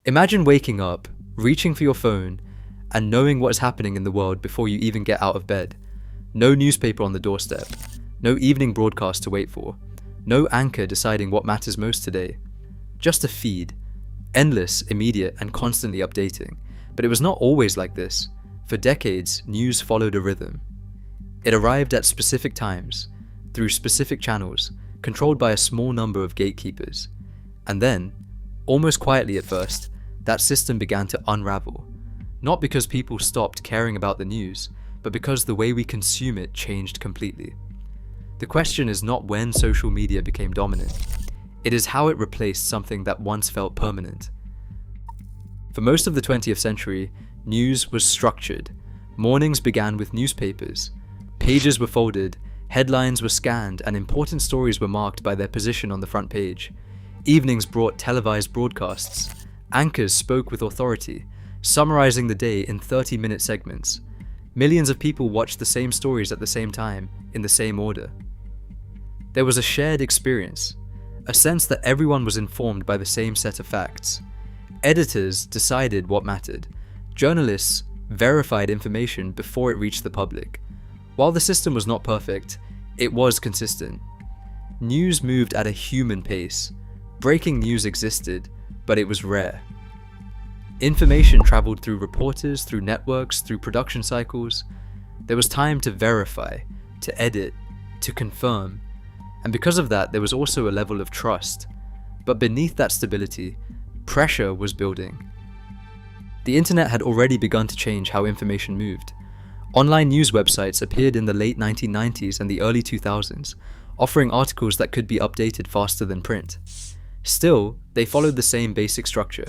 Imagine waking up, reaching for your phone, and knowing what is happening in the world before you even get out of bed. No newspaper on the doorstep, no evening broadcast to wait for, no anchor deciding what matters most today. Just a feed, endless, immediate, and constantly updating. But it was not always like this. For decades, news followed a rhythm. It arrived at specific times, through specific channels, controlled by a small number of gatekeepers. And then, almost quietly at first, that system began to unravel. Not because people stopped caring about the news, but because the way we consume it changed completely. The question is not when social media became dominant. It is how it replaced something that once felt permanent. For most of the 20th century, news was structured. Mornings began with newspapers. Pages were folded, headlines were scanned, and important stories were marked by their position on the front page. Evenings brought televised broadcasts. Anchors spoke with authority, summarizing the day in 30-minute segments. Millions of people watched the same stories at the same time, in the same order. There was a shared experience, a sense that everyone was informed by the same set of facts. Editors decided what mattered. Journalists verified information before it reached the public. While the system was not perfect, it was consistent. News moved at a human pace. Breaking news existed, but it was rare. Information traveled through reporters, through networks, through production cycles. There was time to verify, to edit, to confirm. And because of that, there was also a level of trust. But beneath that stability, pressure was building. The internet had already begun to change how information moved. Online news websites appeared in the late 1990s and the early 2000s, offering articles that could be updated faster than print. Still, they followed the same basic structure.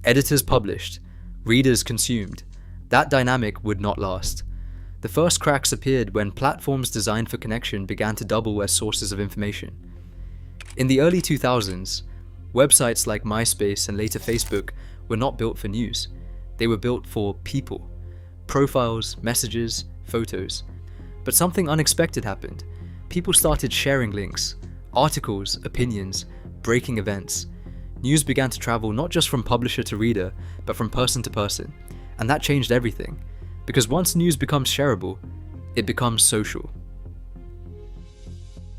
Editors published, readers consumed. That dynamic would not last. The first cracks appeared when platforms designed for connection began to double as sources of information. In the early 2000s, websites like MySpace and later Facebook were not built for news. They were built for people. Profiles, messages, photos. But something unexpected happened. People started sharing links, articles, opinions, breaking events. News began to travel not just from publisher to reader, but from person to person. And that changed everything. Because once news becomes shareable, it becomes social.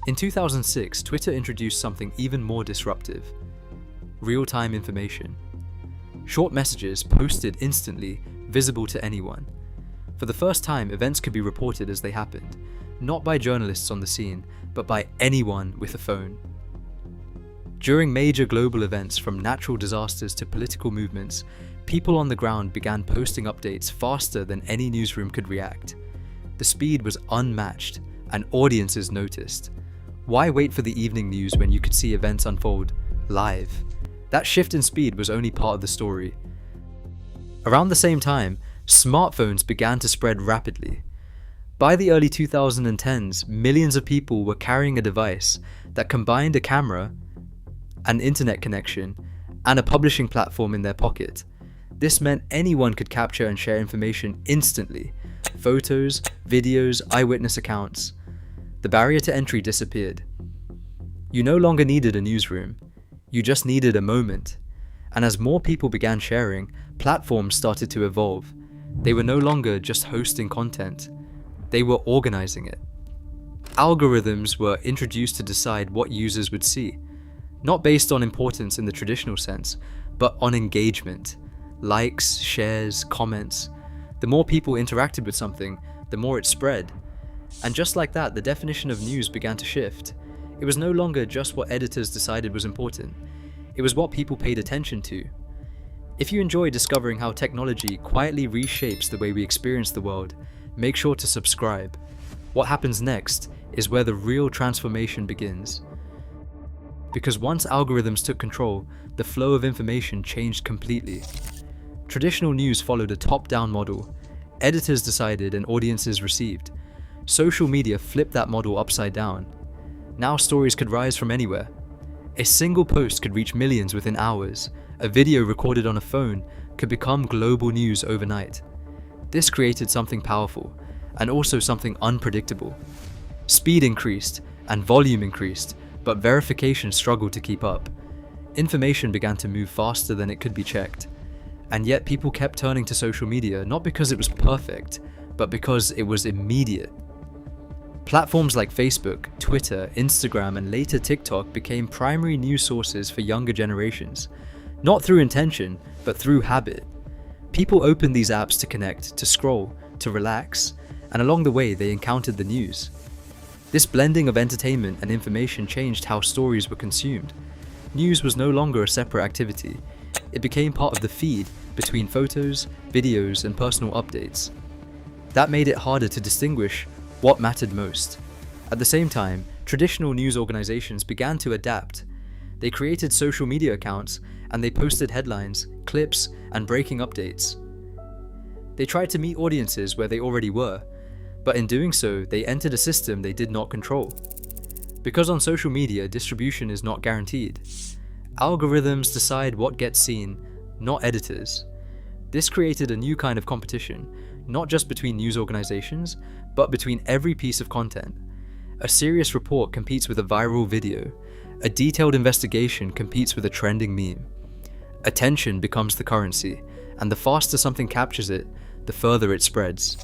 In 2006, Twitter introduced something even more disruptive: real-time information. Short messages posted instantly, visible to anyone. For the first time, events could be reported as they happened, not by journalists on the scene, but by anyone with a phone. During major global events, from natural disasters to political movements, people on the ground began posting updates faster than any newsroom could react. The speed was unmatched, and audiences noticed. Why wait for the evening news when you could see events unfold live? That shift in speed was only part of the story. Around the same time, smartphones began to spread rapidly. By the early 2010s, millions of people were carrying a device that combined a camera, an internet connection, and a publishing platform in their pocket. This meant anyone could capture and share information instantly. Photos, videos, eyewitness accounts. The barrier to entry disappeared. You no longer needed a newsroom. You just needed a moment. And as more people began sharing, platforms started to evolve. They were no longer just hosting content. They were organizing it. Algorithms were introduced to decide what users would see. Not based on importance in the traditional sense, but on engagement. Likes, shares, comments. The more people interacted with something, the more it spread. And just like that, the definition of news began to shift. It was no longer just what editors decided was important. It was what people paid attention to. If you enjoy discovering how technology quietly reshapes the way we experience the world, make sure to subscribe. What happens next is where the real transformation begins. Because once algorithms took control, the flow of information changed completely. Traditional news followed a top-down model. Editors decided and audiences received. Social media flipped that model upside down. Now stories could rise from anywhere. A single post could reach millions within hours. A video recorded on a phone could become global news overnight. This created something powerful, and also something unpredictable. Speed increased, and volume increased, but verification struggled to keep up. Information began to move faster than it could be checked, and yet people kept turning to social media not because it was perfect, but because it was immediate. Platforms like Facebook, Twitter, Instagram, and later TikTok became primary news sources for younger generations, not through intention, but through habit. People opened these apps to connect, to scroll, to relax, and along the way they encountered the news. This blending of entertainment and information changed how stories were consumed. News was no longer a separate activity. It became part of the feed between photos, videos, and personal updates. That made it harder to distinguish what mattered most. At the same time, traditional news organizations began to adapt. They created social media accounts and they posted headlines, clips, and breaking updates. They tried to meet audiences where they already were, but in doing so, they entered a system they did not control. Because on social media, distribution is not guaranteed. Algorithms decide what gets seen, not editors. This created a new kind of competition, not just between news organizations, but between every piece of content. A serious report competes with a viral video. A detailed investigation competes with a trending meme. Attention becomes the currency, and the faster something captures it, the further it spreads.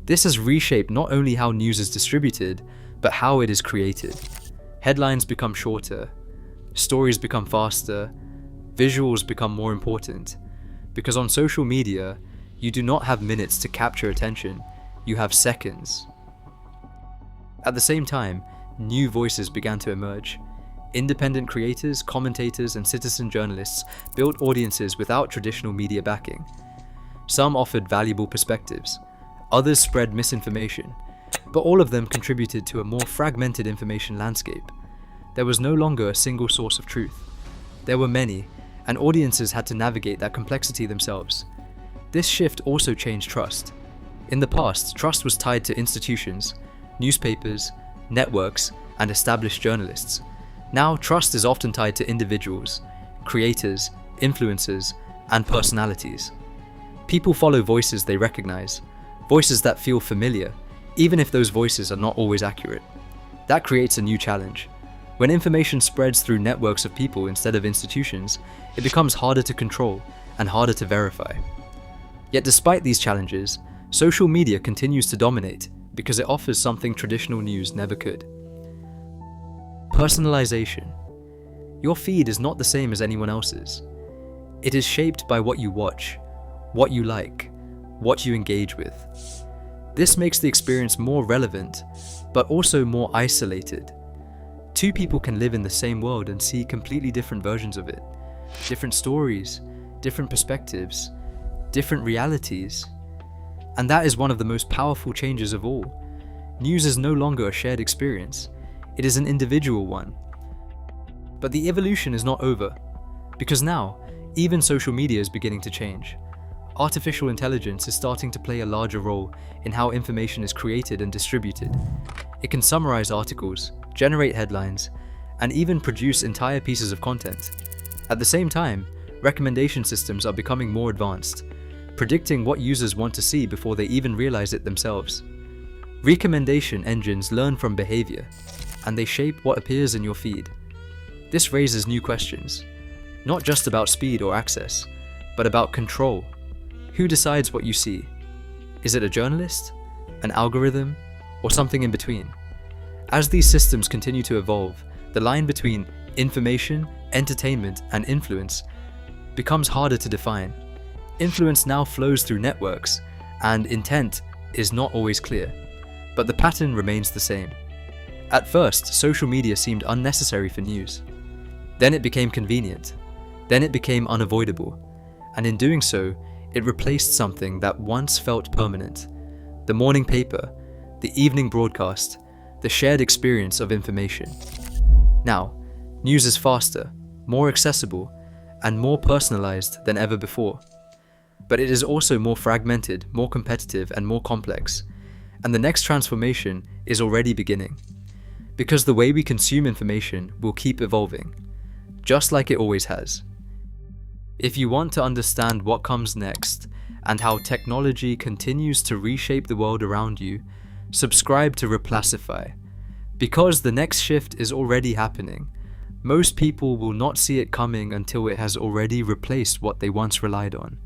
This has reshaped not only how news is distributed, but how it is created. Headlines become shorter, stories become faster, visuals become more important. Because on social media, you do not have minutes to capture attention, you have seconds. At the same time, new voices began to emerge. Independent creators, commentators, and citizen journalists built audiences without traditional media backing. Some offered valuable perspectives, others spread misinformation, but all of them contributed to a more fragmented information landscape. There was no longer a single source of truth. There were many, and audiences had to navigate that complexity themselves. This shift also changed trust. In the past, trust was tied to institutions, newspapers, networks, and established journalists. Now, trust is often tied to individuals, creators, influencers, and personalities. People follow voices they recognize, voices that feel familiar, even if those voices are not always accurate. That creates a new challenge. When information spreads through networks of people instead of institutions, it becomes harder to control and harder to verify. Yet despite these challenges, social media continues to dominate because it offers something traditional news never could. Personalization. Your feed is not the same as anyone else's. It is shaped by what you watch, what you like, what you engage with. This makes the experience more relevant, but also more isolated. Two people can live in the same world and see completely different versions of it. Different stories, different perspectives, different realities. And that is one of the most powerful changes of all. News is no longer a shared experience. It is an individual one. But the evolution is not over, because now, even social media is beginning to change. Artificial intelligence is starting to play a larger role in how information is created and distributed. It can summarize articles, generate headlines, and even produce entire pieces of content. At the same time, recommendation systems are becoming more advanced, predicting what users want to see before they even realize it themselves. Recommendation engines learn from behavior, and they shape what appears in your feed. This raises new questions, not just about speed or access, but about control. Who decides what you see? Is it a journalist, an algorithm, or something in between? As these systems continue to evolve, the line between information, entertainment, and influence becomes harder to define. Influence now flows through networks, and intent is not always clear, but the pattern remains the same. At first, social media seemed unnecessary for news. Then it became convenient. Then it became unavoidable. And in doing so, it replaced something that once felt permanent: the morning paper, the evening broadcast, the shared experience of information. Now, news is faster, more accessible, and more personalized than ever before. But it is also more fragmented, more competitive, and more complex. And the next transformation is already beginning. Because the way we consume information will keep evolving, just like it always has. If you want to understand what comes next and how technology continues to reshape the world around you, subscribe to Replacify. Because the next shift is already happening, Most people will not see it coming until it has already replaced what they once relied on.